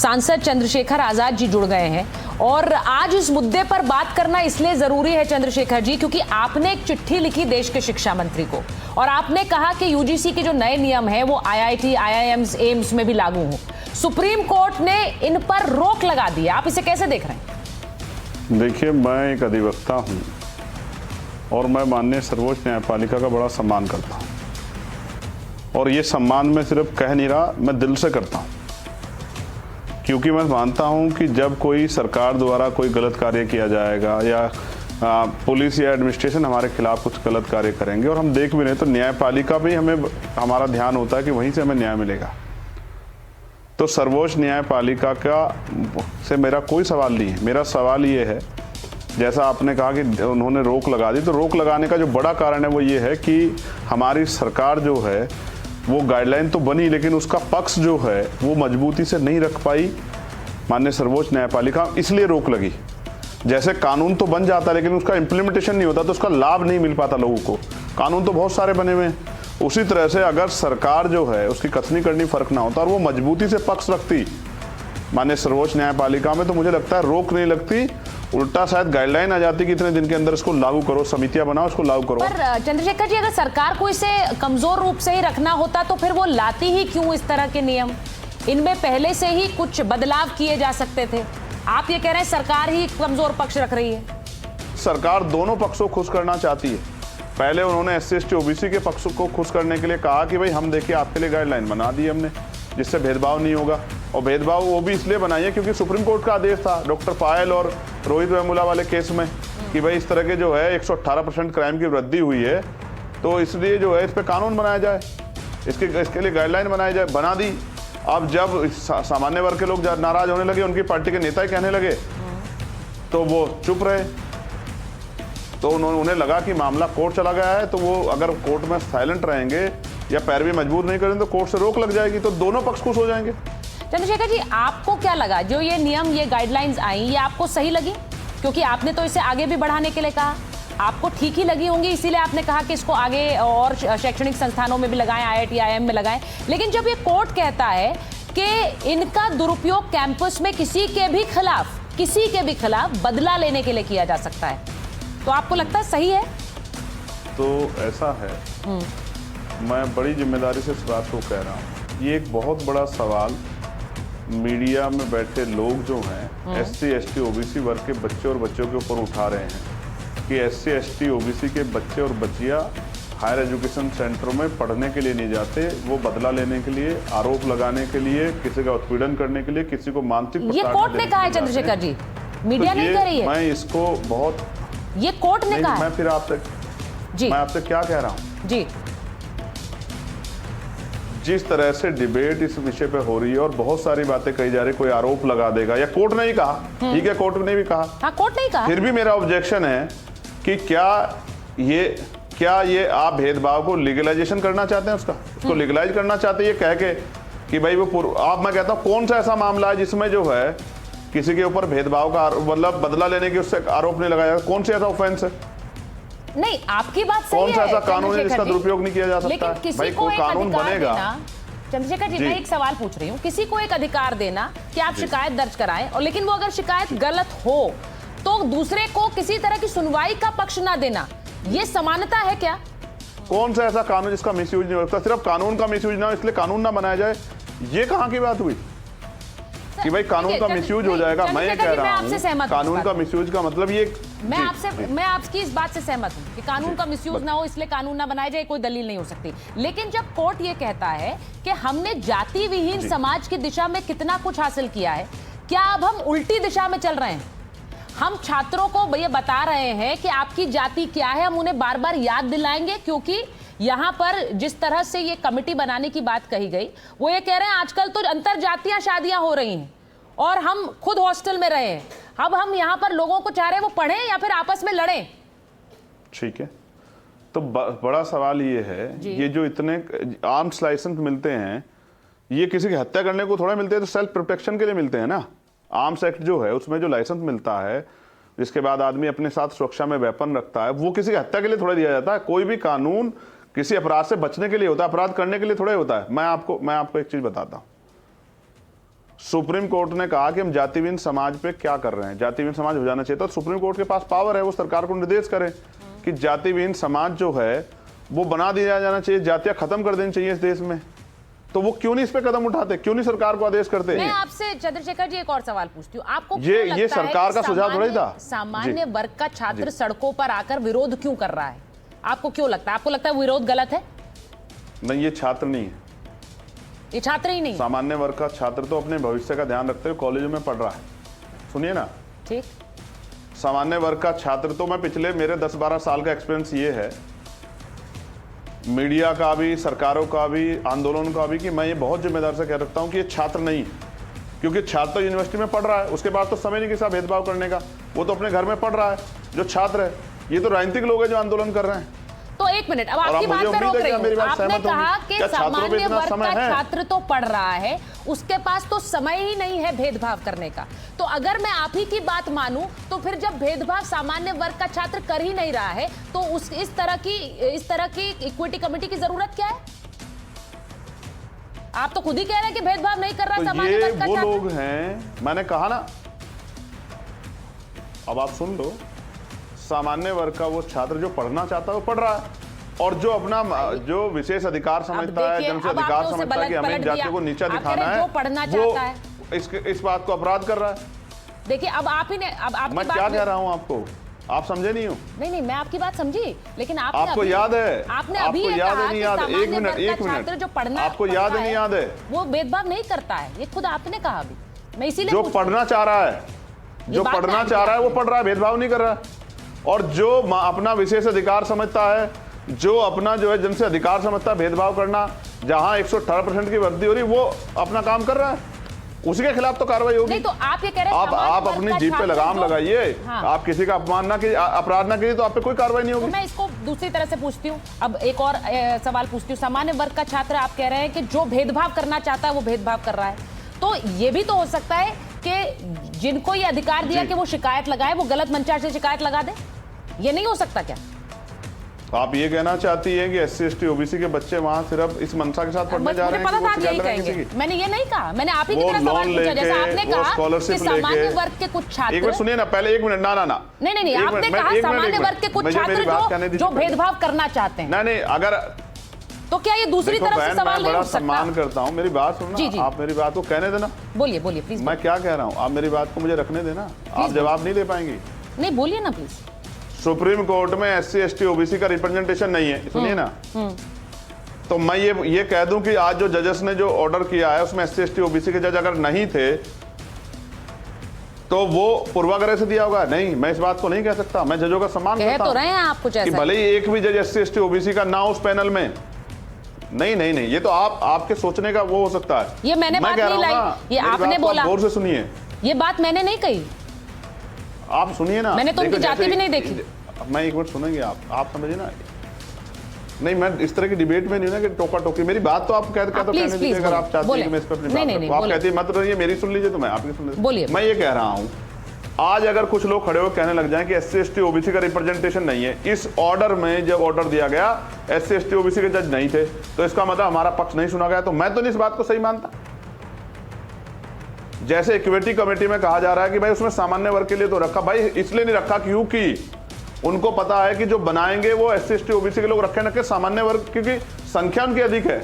सांसद चंद्रशेखर आजाद जी जुड़ गए हैं और आज इस मुद्दे पर बात करना इसलिए जरूरी है चंद्रशेखर जी क्योंकि आपने एक चिट्ठी लिखी देश के शिक्षा मंत्री को और आपने कहा कि यूजीसी के जो नए नियम हैं वो आईआईटी, आईआईएम्स, एम्स में भी लागू हों। सुप्रीम कोर्ट ने इन पर रोक लगा दी। आप इसे कैसे देख रहे हैं? देखिए, मैं एक अधिवक्ता हूं और मैं माननीय सर्वोच्च न्यायपालिका का बड़ा सम्मान करता हूं और ये सम्मान मैं सिर्फ कह नहीं रहा, मैं दिल से करता हूं, क्योंकि मैं मानता हूं कि जब कोई सरकार द्वारा कोई गलत कार्य किया जाएगा या पुलिस या एडमिनिस्ट्रेशन हमारे खिलाफ कुछ गलत कार्य करेंगे और हम देख भी रहे तो न्यायपालिका पे हमारा ध्यान होता है कि वहीं से हमें न्याय मिलेगा। तो सर्वोच्च न्यायपालिका से मेरा कोई सवाल नहीं है। मेरा सवाल ये है, जैसा आपने कहा कि उन्होंने रोक लगा दी, तो रोक लगाने का जो बड़ा कारण है वो ये है कि हमारी सरकार जो है वो गाइडलाइन तो बनी लेकिन उसका पक्ष जो है वो मजबूती से नहीं रख पाई माननीय सर्वोच्च न्यायपालिका, इसलिए रोक लगी। जैसे कानून तो बन जाता है लेकिन उसका इम्प्लीमेंटेशन नहीं होता तो उसका लाभ नहीं मिल पाता लोगों को। कानून तो बहुत सारे बने हुए हैं। उसी तरह से अगर सरकार जो है उसकी कथनी करनी फर्क ना होता और वो मजबूती से पक्ष रखती माननीय सर्वोच्च न्यायपालिका में, तो मुझे लगता है रोक नहीं लगती, उल्टा शायद गाइडलाइन आ जाती कि इतने दिन के अंदर इसको लागू करो, समितियां बनाओ, इसको लागू करो। पर चंद्रशेखर जी, अगर सरकार को इसे कमजोर रूप से ही रखना होता तो फिर वो लाती ही क्यों इस तरह के नियम? इनमें पहले से ही कुछ बदलाव किए जा सकते थे। आप ये कह रहे हैं सरकार ही कमजोर पक्ष रख रही है? सरकार दोनों पक्षों को खुश करना चाहती है। पहले उन्होंने SC ST OBC के पक्ष को खुश करने के लिए कहा कि भाई हम देखिए आपके लिए गाइडलाइन बना दी हमने जिससे भेदभाव नहीं होगा, और भेदभाव वो भी इसलिए बनाई है क्योंकि सुप्रीम कोर्ट का आदेश था डॉक्टर पायल और रोहित वेमुला वाले केस में कि भाई इस तरह के जो है 118% क्राइम की वृद्धि हुई है, तो इसलिए जो है इस पर कानून बनाया जाए, इसके लिए गाइडलाइन बनाई जाए, बना दी। अब जब सामान्य वर्ग के लोग नाराज होने लगे, उनकी पार्टी के नेता ही कहने लगे, तो वो चुप रहे। तो उन्हें लगा कि मामला कोर्ट चला गया है, तो वो अगर कोर्ट में साइलेंट रहेंगे या पैरवी मजबूत नहीं करेंगे तो कोर्ट से रोक लग जाएगी, तो दोनों पक्ष खुश हो जाएंगे। चंद्रशेखर जी, आपको क्या लगा जो ये नियम, ये गाइडलाइंस आई, ये आपको सही लगी? क्योंकि आपने तो इसे आगे भी बढ़ाने के लिए कहा, आपको ठीक ही लगी होंगी, इसीलिए आपने कहा कि इसको आगे और शैक्षणिक संस्थानों में भी लगाएं, IIT, IIM में लगाएं। लेकिन जब ये कोर्ट कहता है कि इनका दुरुपयोग कैंपस में किसी के भी खिलाफ बदला लेने के लिए किया जा सकता है, तो आपको लगता है सही है? तो ऐसा है, मैं बड़ी जिम्मेदारी से इस बात को कह रहा हूँ। ये एक बहुत बड़ा सवाल मीडिया में बैठे लोग जो हैं SC ST OBC वर्ग के बच्चे और बच्चों के ऊपर उठा रहे हैं कि SC ST OBC के बच्चे और बच्चियां हायर एजुकेशन सेंटरों में पढ़ने के लिए नहीं जाते, वो बदला लेने के लिए, आरोप लगाने के लिए, किसी का उत्पीड़न करने के लिए, किसी को मानसिक, ये कोर्ट ने कहा है चंद्रशेखर जी, मीडिया नहीं कह रही है। मैं इसको बहुत, ये कोर्ट ने कहा है। मैं फिर आपसे जी, मैं आपसे क्या कह रहा हूँ जी, जिस तरह से डिबेट इस विषय पे हो रही है और बहुत सारी बातें कही जा रही, कोई आरोप लगा देगा, या कोर्ट ने ही कहा, ठीक है, कोर्ट ने भी कहा, हाँ, कोर्ट ने ही कहा, फिर भी मेरा ऑब्जेक्शन है कि क्या ये आप भेदभाव को लीगलाइजेशन करना चाहते हैं, उसको लीगलाइज करना चाहते हैं, ये कह के कि भाई वो आप, मैं कहता हूँ कौन सा ऐसा मामला है जिसमें जो है किसी के ऊपर भेदभाव का मतलब बदला लेने के उससे आरोप नहीं लगाया, कौन सा ऐसा ऑफेंस है? नहीं, आपकी बात सही है। कौन सा ऐसा कानून है जिसका दुरुपयोग नहीं किया जा सकता? लेकिन किसी भाई को कोई एक कानून अधिकार बनेगा। देना, चंद्रशेखर जी, मैं एक सवाल पूछ रही हूँ, किसी को एक अधिकार देना कि आप शिकायत दर्ज कराएं, और लेकिन वो अगर शिकायत गलत हो तो दूसरे को किसी तरह की सुनवाई का पक्ष ना देना, ये समानता है क्या? कौन सा ऐसा कानून जिसका मिसयूज नहीं हो सकता? सिर्फ कानून का मिसयूज ना हो इसलिए कानून ना बनाया जाए, ये कहाँ की बात हुई कि भाई कानून का मिसयूज हो जाएगा? मैं ये कह रहा हूँ कानून का मिसयूज का मतलब ये, मैं आपकी इस बात से सहमत हूँ कि कानून का मिसयूज ना हो इसलिए कानून ना बनाया जाए, कोई दलील नहीं हो सकती। लेकिन जब कोर्ट ये कहता है कि हमने जाति विहीन समाज की दिशा में कितना कुछ हासिल किया है, क्या अब हम उल्टी दिशा में चल रहे हैं? हम छात्रों को ये बता रहे हैं कि आपकी जाति क्या है, हम उन्हें बार बार याद दिलाएंगे, क्योंकि यहाँ पर जिस तरह से ये कमेटी बनाने की बात कही गई, वो ये कह रहे हैं आजकल तो अंतर जातीय शादियां हो रही हैं और हम खुद हॉस्टल में रहे हैं, अब हम यहाँ पर लोगों को चाह रहे हैं वो पढ़ें या फिर आपस में लड़ें। ठीक है, तो बड़ा सवाल ये है, ये जो इतने आर्म्स लाइसेंस मिलते हैं, ये किसी की हत्या करने को थोड़ा मिलते हैं, तो सेल्फ प्रोटेक्शन के लिए मिलते हैं ना। आर्म्स एक्ट जो है उसमें जो लाइसेंस मिलता है, जिसके बाद आदमी अपने साथ सुरक्षा में वेपन रखता है, वो किसी की हत्या के लिए थोड़ा दिया जाता है। कोई भी कानून किसी अपराध से बचने के लिए होता है, अपराध करने के लिए थोड़ा ही होता है। मैं आपको एक चीज बताता हूँ, सुप्रीम कोर्ट ने कहा कि हम जातिहीन समाज पे क्या कर रहे हैं, जातिहीन समाज हो जाना चाहिए। तो सुप्रीम कोर्ट के पास पावर है, वो सरकार को निर्देश करे कि जातिहीन समाज जो है वो बना दिया जाना चाहिए, जातियां खत्म कर देनी चाहिए इस देश में। तो वो क्यों नहीं इस पे कदम उठाते, क्यों नहीं सरकार को आदेश करते? मैं आपसे चंद्रशेखर जी एक और सवाल पूछती हूँ, आपको ये क्यों लगता सरकार है का कि सुझाव थोड़ा ही था। सामान्य वर्ग का छात्र सड़कों पर आकर विरोध क्यों कर रहा है? आपको क्यों लगता है? आपको लगता है विरोध गलत है? नहीं, ये छात्र नहीं है, ये छात्र ही नहीं। सामान्य वर्ग का छात्र तो अपने भविष्य का ध्यान रखते हुए कॉलेजों में पढ़ रहा है। सुनिए ना, ठीक, सामान्य वर्ग का छात्र तो मैं पिछले मेरे 10-12 साल का एक्सपीरियंस ये है, मीडिया का भी, सरकारों का भी, आंदोलन का भी, कि मैं ये बहुत जिम्मेदार से कह सकता हूँ कि ये छात्र नहीं, क्योंकि छात्र तो यूनिवर्सिटी में पढ़ रहा है, उसके बाद तो समय नहीं किसी भेदभाव करने का, वो तो अपने घर में पढ़ रहा है जो छात्र है। ये तो राजनीतिक लोग हैं जो आंदोलन कर रहे हैं। तो एक मिनट, अब आपकी बात पे रोक रही हूँ। आपने कहा कि सामान्य वर्ग का छात्र तो पढ़ रहा है, उसके पास तो समय ही नहीं है भेदभाव करने का। तो अगर मैं आप ही की बात मानूं तो फिर जब भेदभाव सामान्य वर्ग का छात्र कर ही नहीं रहा है तो इस तरह की इक्विटी कमेटी की जरूरत क्या है? आप तो खुद ही कह रहे हैं कि भेदभाव नहीं कर रहा सामान्य वर्ग का छात्र। वो लोग हैं, मैंने कहा ना, अब आप सुन लो, सामान्य वर्ग का वो छात्र जो पढ़ना चाहता है वो पढ़ रहा है, और जो अपना जो विशेष अधिकार समझता है, जन से अधिकार समझता है कि हमें जातियों को नीचा दिखाना है, जो पढ़ना चाहता है इस बात को अपराध कर रहा है। देखिए, अब आप ही ने, अब आपकी मैं क्या कह रहा हूं आपको, आप समझे नहीं हो? नहीं, मैं आपकी बात समझी, लेकिन आपको याद है, आपने अभी आपको याद है नहीं याद? एक मिनट, छात्र जो पढ़ना, आपको याद है नहीं याद है? वो भेदभाव नहीं करता है, ये खुद आपने कहा अभी। मैं इसीलिए जो पढ़ना चाह रहा है, जो पढ़ना चाह रहा है वो पढ़ रहा है, भेदभाव नहीं कर रहा है। और जो अपना विशेष अधिकार समझता है, जो अपना जो है जन से अधिकार समझता है, भेदभाव करना, जहां 118% की वृद्धि हो रही, वो अपना काम कर रहा है, उसी के खिलाफ तो कार्रवाई होगी। नहीं, तो आप ये कह रहे हैं आप अपनी जीभ पे लगाम लगाइए। हाँ। आप किसी का अपमान ना कीजिए, अपराध ना कीजिए, तो आप पे कोई कार्रवाई नहीं होगी। तो मैं इसको दूसरी तरह से पूछती हूँ, अब एक और सवाल पूछती हूँ। सामान्य वर्ग का छात्र, आप कह रहे हैं कि जो भेदभाव करना चाहता है वो भेदभाव कर रहा है, तो ये भी तो हो सकता है कि जिनको ये अधिकार दिया कि वो शिकायत लगाए, वो गलत मंचार से शिकायत लगा दे? ये नहीं हो सकता क्या? आप ये कहना चाहती है कि SC ST OBC के बच्चे वहां सिर्फ इस मंशा के साथ पढ़ने जा रहे हैं कि वो शिकायत लगाएंगे किसी की? मैंने ये नहीं कहा, मैंने आप ही की तरह सवाल पूछा, जैसा आपने कहा कि सामान्य वर्ग के कुछ छात्र। एक मिनट सुनिए ना, पहले एक मिनट, ना नहीं, आपने कहा सामान्य वर्ग के कुछ छात्र जो भेदभाव करना चाहते हैं। नहीं, अगर तो क्या ये दूसरी तरफ से सवाल नहीं उठ सकता? सम्मान करता हूँ, मेरी बात सुनना, आप मेरी बात को कहने देना। बोलिए प्लीज। मैं क्या कह रहा हूँ, आप मेरी बात को मुझे रखने देना, आप जवाब नहीं दे पाएंगी। नहीं, बोलिए ना प्लीज। सुप्रीम कोर्ट में SC ST OBC का रिप्रेजेंटेशन नहीं है, सुनिए ना। तो मैं ये कह दूं कि आज जो जजेस ने जो ऑर्डर किया है उसमें SC ST OBC के जज अगर नहीं थे तो वो पूर्वाग्रह से दिया होगा। नहीं, मैं इस बात को नहीं कह सकता, मैं जजों का सम्मान करता हूं। रहे हैं आप कुछ ऐसा कि भले ही एक भी जज SC ST OBC का ना उस पैनल में। नहीं, ये तो आपके सोचने का वो हो सकता है। ये मैंने बात नहीं लाई, ये आपने बोला। गौर से सुनिए, ये बात मैंने नहीं कही, आप सुनिए ना। मैंने तो उनकी जाति भी नहीं देखी। मैं एक मिनट सुनेंगे, आप समझिए ना। नहीं, मैं इस तरह की डिबेट में नहीं ना कि टोका टोकी, मेरी बात तो आप कहते कहने दीजिए, अगर आप चाहते हैं कि मैं इस पर अपनी बात करूं। आप कहती है मत रहिए, मेरी सुन लीजिए तो मैं आपकी सुन लीजिए। बोलिए। मैं ये कह रहा हूं, आज अगर कुछ लोग खड़े होकर कहने लग जाएं कि SC ST OBC का रिप्रेजेंटेशन नहीं है, इस ऑर्डर में जब ऑर्डर दिया गया SC ST OBC के जज नहीं थे, तो इसका मतलब हमारा पक्ष नहीं सुना गया, तो मैं तो नहीं इस बात को सही मानता। जैसे इक्विटी कमेटी में कहा जा रहा है कि भाई उसमें सामान्य वर्ग के लिए तो रखा, भाई इसलिए नहीं रखा क्योंकि उनको पता है कि जो बनाएंगे वो SC ST OBC के लोग रखे न कि सामान्य वर्ग, क्योंकि संख्या उनकी अधिक है।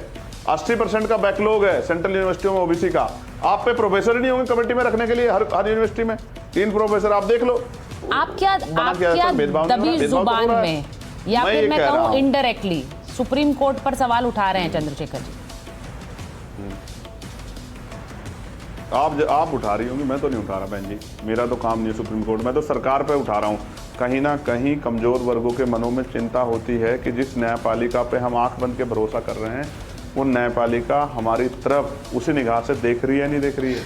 80% का बैकलॉग है सेंट्रल यूनिवर्सिटियों में OBC का। आप पे प्रोफेसर ही नहीं होंगे कमेटी में रखने के लिए, हर यूनिवर्सिटी में 3 प्रोफेसर, आप देख लो। आप क्या दबी जुबान में या फिर मैं कहूं इनडायरेक्टली सुप्रीम कोर्ट पर सवाल उठा रहे हैं चंद्रशेखर जी? आप उठा रही होंगी, मैं तो नहीं उठा रहा बहन जी, मेरा तो काम नहीं है सुप्रीम कोर्ट, मैं तो सरकार पे उठा रहा हूँ। कहीं ना कहीं कमजोर वर्गों के मनों में चिंता होती है कि जिस न्यायपालिका पे हम आंख बंद के भरोसा कर रहे हैं, वो न्यायपालिका हमारी तरफ उसी निगाह से देख रही है, नहीं देख रही है।